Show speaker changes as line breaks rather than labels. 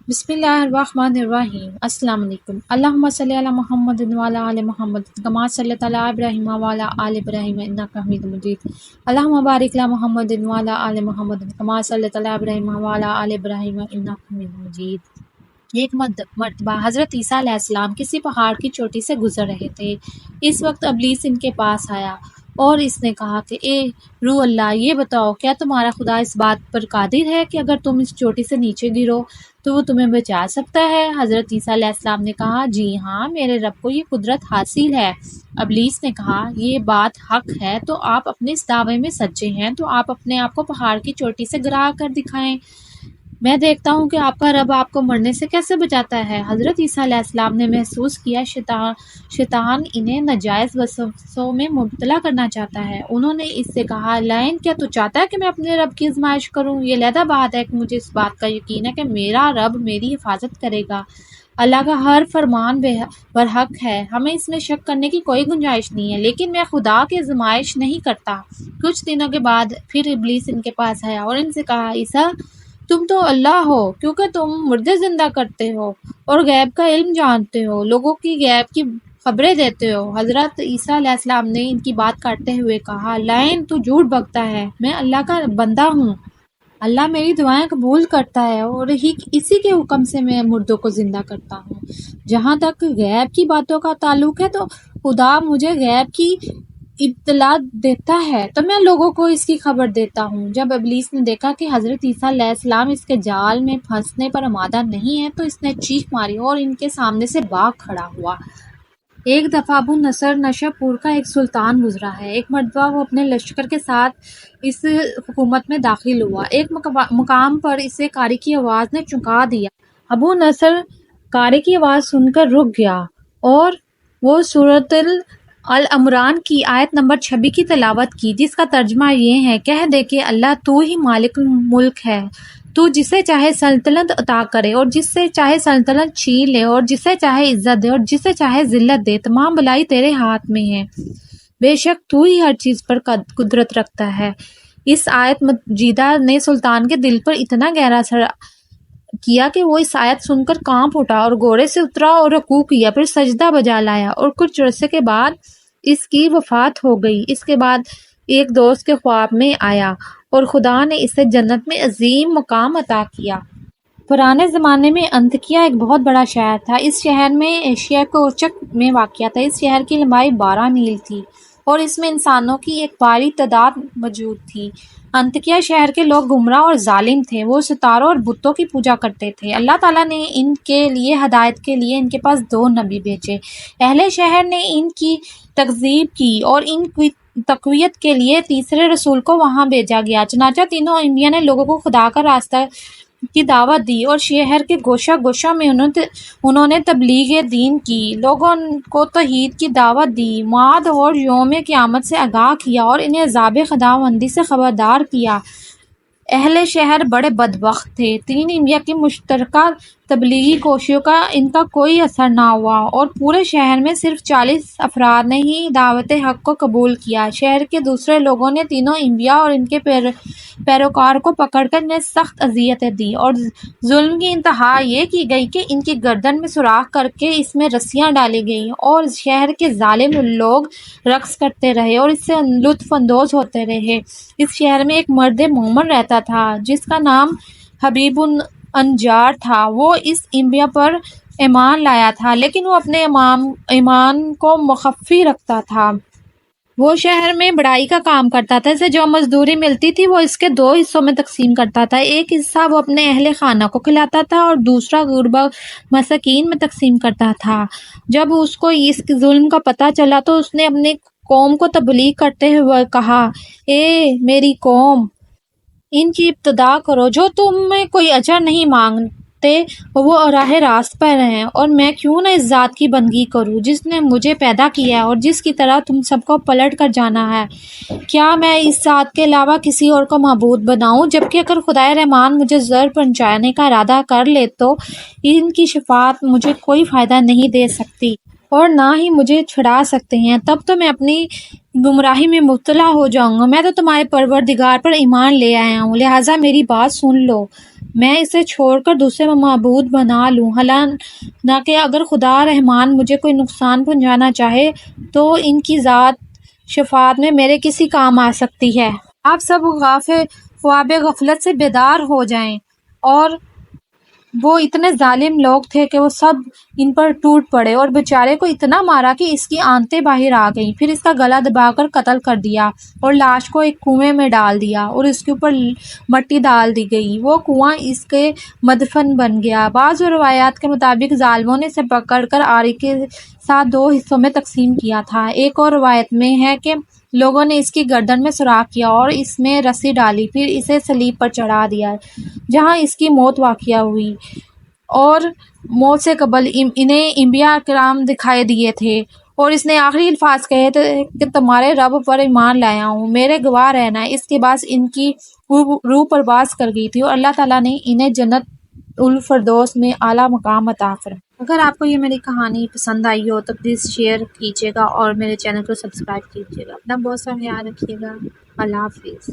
بسم اللہ الرحمن الرحیم۔ السلام علیکم۔ اللہم صلی علی محمد وعلی آل محمد کما صلیت علی ابراہیم وعلی آل ابراہیم انک حمید مجید۔ اللہم بارک علی محمد وعلی آل محمد کما صلیت علی ابراہیم وعلی آل ابراہیم انک حمید مجید۔ ایک مرتبہ حضرت عیسیٰ علیہ السلام کسی پہاڑ کی چوٹی سے گزر رہے تھے۔ اس وقت ابلیس ان کے پاس آیا اور اس نے کہا کہ اے روح اللہ، یہ بتاؤ کیا تمہارا خدا اس بات پر قادر ہے کہ اگر تم اس چوٹی سے نیچے گرو تو وہ تمہیں بچا سکتا ہے؟ حضرت عیسیٰ علیہ السلام نے کہا جی ہاں، میرے رب کو یہ قدرت حاصل ہے۔ ابلیس نے کہا یہ بات حق ہے تو آپ اپنے اس دعوے میں سچے ہیں تو آپ اپنے آپ کو پہاڑ کی چوٹی سے گرا کر دکھائیں، میں دیکھتا ہوں کہ آپ کا رب آپ کو مرنے سے کیسے بچاتا ہے۔ حضرت عیسیٰ علیہ السلام نے محسوس کیا شیطان انہیں ناجائز وسوسوں میں مبتلا کرنا چاہتا ہے۔ انہوں نے اس سے کہا لعین، کیا تو چاہتا ہے کہ میں اپنے رب کی آزمائش کروں؟ یہ علیحدہ بات ہے کہ مجھے اس بات کا یقین ہے کہ میرا رب میری حفاظت کرے گا۔ اللہ کا ہر فرمان برحق ہے، ہمیں اس میں شک کرنے کی کوئی گنجائش نہیں ہے، لیکن میں خدا کی آزمائش نہیں کرتا۔ کچھ دنوں کے بعد پھر ابلیس ان کے پاس آیا اور ان سے کہا عیسیٰ، تم تو اللہ ہو کیونکہ تم مردے زندہ کرتے ہو اور غیب کا علم جانتے ہو، لوگوں کی غیب کی خبریں دیتے ہو۔ حضرت عیسیٰ علیہ السلام نے ان کی بات کاٹتے ہوئے کہا لعین، تو جھوٹ بکتا ہے، میں اللہ کا بندہ ہوں، اللہ میری دعائیں قبول کرتا ہے اور اسی کے حکم سے میں مردوں کو زندہ کرتا ہوں۔ جہاں تک غیب کی باتوں کا تعلق ہے تو خدا مجھے غیب کی اطلاع دیتا ہے تو میں لوگوں کو اس کی خبر دیتا ہوں۔ جب ابلیس نے دیکھا کہ حضرت عیسیٰ علیہ السلام اس کے جال میں پھنسنے پر آمادہ نہیں ہے تو اس نے چیخ ماری اور ان کے سامنے سے بھاگ کھڑا ہوا۔ ایک دفعہ ابو نصر نشا پور کا ایک سلطان گزرا ہے۔ ایک مرتبہ وہ اپنے لشکر کے ساتھ اس حکومت میں داخل ہوا۔ ایک مقام پر اسے قاری کی آواز نے چونکا دیا۔ ابو نصر قاری کی آواز سن کر رک گیا اور وہ سورۃ العمران کی آیت نمبر 26 کی تلاوت کی، جس کا ترجمہ یہ ہے، کہہ دے کہ اللہ تو ہی مالک ملک ہے، تو جسے چاہے سلطنت عطا کرے اور جس سے چاہے سلطنت چھین لے اور جسے چاہے عزت دے اور جسے چاہے ذلت دے، تمام بھلائی تیرے ہاتھ میں ہے، بے شک تو ہی ہر چیز پر قدرت رکھتا ہے۔ اس آیت مجیدہ نے سلطان کے دل پر اتنا گہرا اثر کیا کہ وہ اس آیت سن کر کانپ اٹھا اور گھوڑے سے اترا اور رکوع کیا، پھر سجدہ بجا لایا اور کچھ عرصے کے بعد اس کی وفات ہو گئی۔ اس کے بعد ایک دوست کے خواب میں آیا اور خدا نے اسے جنت میں عظیم مقام عطا کیا۔ پرانے زمانے میں انطاکیہ ایک بہت بڑا شہر تھا۔ اس شہر میں ایشیا کوچک میں واقع تھا۔ اس شہر کی لمبائی 12 میل تھی اور اس میں انسانوں کی ایک بھاری تعداد موجود تھی۔ انطاکیہ شہر کے لوگ گمراہ اور ظالم تھے، وہ ستاروں اور بتوں کی پوجا کرتے تھے۔ اللہ تعالیٰ نے ان کے لیے ہدایت کے لیے ان کے پاس 2 نبی بھیجے۔ اہل شہر نے ان کی تکذیب کی اور ان کی تقویت کے لیے تیسرے رسول کو وہاں بھیجا گیا۔ چنانچہ تینوں انبیاء نے لوگوں کو خدا کا راستہ کی دعوت دی اور شہر کے گوشہ گوشہ میں انہوں نے تبلیغ دین کی، لوگوں کو توحید کی دعوت دی، معاد اور یوم قیامت سے آگاہ کیا اور انہیں عذاب خداوندی سے خبردار کیا۔ اہل شہر بڑے بدبخت تھے۔ 3 انبیاء کی مشترکہ تبلیغی کوششوں کا ان کا کوئی اثر نہ ہوا اور پورے شہر میں صرف 40 افراد نے ہی دعوت حق کو قبول کیا۔ شہر کے دوسرے لوگوں نے تینوں انبیاء اور ان کے پیروکار کو پکڑ کر انہیں سخت اذیتیں دی اور ظلم کی انتہا یہ کی گئی کہ ان کی گردن میں سوراخ کر کے اس میں رسیاں ڈالی گئیں اور شہر کے ظالم لوگ رقص کرتے رہے اور اس سے لطف اندوز ہوتے رہے۔ اس شہر میں ایک مرد مومن رہتا تھا جس کا نام حبیب النجار تھا۔ وہ اس انبیاء پر ایمان لایا تھا لیکن وہ اپنے ایمان کو مخفی رکھتا تھا۔ وہ شہر میں بڑائی کا کام کرتا تھا، اسے جو مزدوری ملتی تھی وہ اس کے 2 حصوں میں تقسیم کرتا تھا، ایک حصہ وہ اپنے اہل خانہ کو کھلاتا تھا اور دوسرا غربا مساکین میں تقسیم کرتا تھا۔ جب اس کو اس ظلم کا پتہ چلا تو اس نے اپنی قوم کو تبلیغ کرتے ہوئے کہا، اے میری قوم، ان کی ابتدا کرو جو تم میں کوئی اجر نہیں مانگتے، وہ راہ راست پر ہیں، اور میں کیوں نہ اس ذات کی بندگی کروں جس نے مجھے پیدا کیا ہے اور جس کی طرح تم سب کو پلٹ کر جانا ہے۔ کیا میں اس ذات کے علاوہ کسی اور کو معبود بناؤں؟ جبکہ اگر خدائے رحمان مجھے ضرر پہنچانے کا ارادہ کر لے تو ان کی شفاعت مجھے کوئی فائدہ نہیں دے سکتی اور نہ ہی مجھے چھڑا سکتے ہیں، تب تو میں اپنی گمراہی میں مبتلا ہو جاؤں گا۔ میں تو تمہارے پروردگار پر ایمان لے آیا ہوں، لہٰذا میری بات سن لو، میں اسے چھوڑ کر دوسرے معبود بنا لوں، حالانکہ اگر خدا رحمان مجھے کوئی نقصان پہنچانا چاہے تو ان کی ذات شفاعت میں میرے کسی کام آ سکتی ہے۔ آپ سب خواب غفلت سے بیدار ہو جائیں۔ اور وہ اتنے ظالم لوگ تھے کہ وہ سب ان پر ٹوٹ پڑے اور بیچارے کو اتنا مارا کہ اس کی آنتیں باہر آ گئیں، پھر اس کا گلا دبا کر قتل کر دیا اور لاش کو ایک کنویں میں ڈال دیا اور اس کے اوپر مٹی ڈال دی گئی۔ وہ کنواں اس کے مدفن بن گیا۔ بعض روایات کے مطابق ظالموں نے اسے پکڑ کر آری کے ساتھ 2 حصوں میں تقسیم کیا تھا۔ ایک اور روایت میں ہے کہ لوگوں نے اس کی گردن میں سوراخ کیا اور اس میں رسی ڈالی، پھر اسے صلیب پر چڑھا دیا، جہاں اس کی موت واقع ہوئی۔ اور موت سے قبل انہیں انبیاء کرام دکھائی دیے تھے اور اس نے آخری الفاظ کہے تھے کہ تمہارے رب پر ایمان لایا ہوں، میرے گواہ رہنا۔ اس کے بعد ان کی روح پرواز کر گئی تھی اور اللہ تعالیٰ نے انہیں جنت الفردوس میں اعلیٰ مقام عطا فرمایا۔ اگر آپ کو یہ میری کہانی پسند آئی ہو تو پلیز شیئر کیجیے گا اور میرے چینل کو سبسکرائب کیجیے گا۔ اپنا بہت سا خیال رکھیے گا۔ اللہ حافظ۔